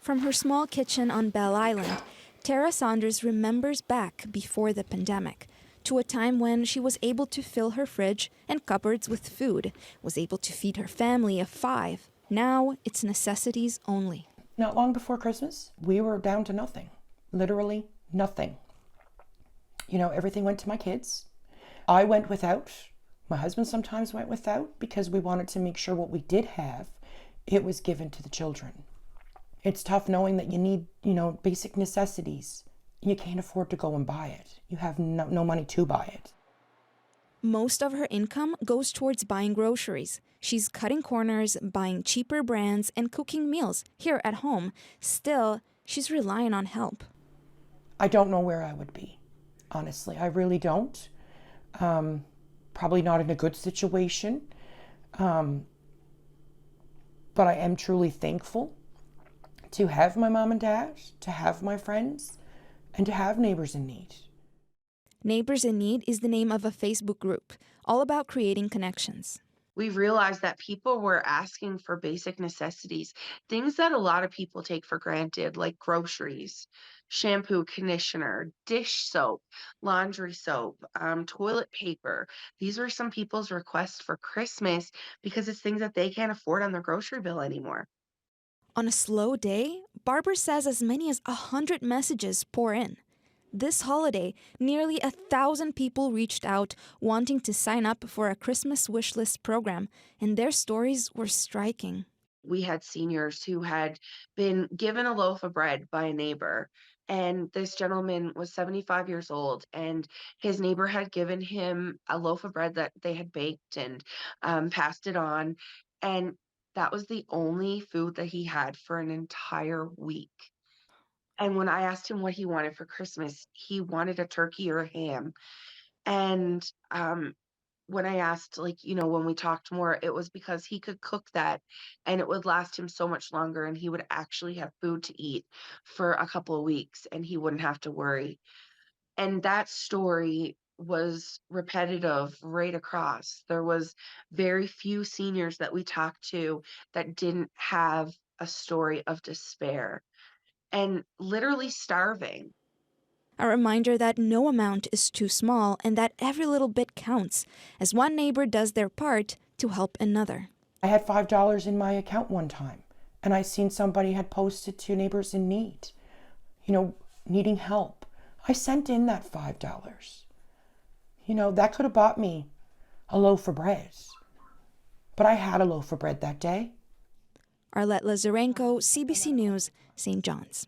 From her small kitchen on Bell Island, Tara Saunders remembers back before the pandemic to a time when she was able to fill her fridge and cupboards with food, was able to feed her family of 5. Now it's necessities only. Not long before Christmas, we were down to nothing. Literally nothing. Everything went to my kids. I went without. My husband sometimes went without because we wanted to make sure what we did have, it was given to the children. It's tough knowing that you need, basic necessities. You can't afford to go and buy it. You have no money to buy it. Most of her income goes towards buying groceries. She's cutting corners, buying cheaper brands, and cooking meals here at home. Still, she's relying on help. I don't know where I would be, honestly. I really don't. Probably not in a good situation. But I am truly thankful to have my mom and dad, to have my friends, and to have Neighbors in Need. Neighbors in Need is the name of a Facebook group, all about creating connections. We realized that people were asking for basic necessities, things that a lot of people take for granted, like groceries, shampoo, conditioner, dish soap, laundry soap, toilet paper. These were some people's requests for Christmas because it's things that they can't afford on their grocery bill anymore. On a slow day, Barbara says as many as 100 messages pour in. This holiday, nearly 1,000 people reached out wanting to sign up for a Christmas wish list program, and their stories were striking. We had seniors who had been given a loaf of bread by a neighbor, and this gentleman was 75 years old, and his neighbor had given him a loaf of bread that they had baked and passed it on, and that was the only food that he had for an entire week. And when I asked him what he wanted for Christmas, he wanted a turkey or a ham. And when I asked, when we talked more, it was because he could cook that and it would last him so much longer and he would actually have food to eat for a couple of weeks and he wouldn't have to worry. And that story was repetitive right across. There was very few seniors that we talked to that didn't have a story of despair and literally starving. A reminder that no amount is too small and that every little bit counts, as one neighbor does their part to help another. I had $5 in my account one time, and I seen somebody had posted to Neighbors in Need, needing help. I sent in that $5. That could have bought me a loaf of bread. But I had a loaf of bread that day. Arlette Lazarenko, CBC News, St. John's.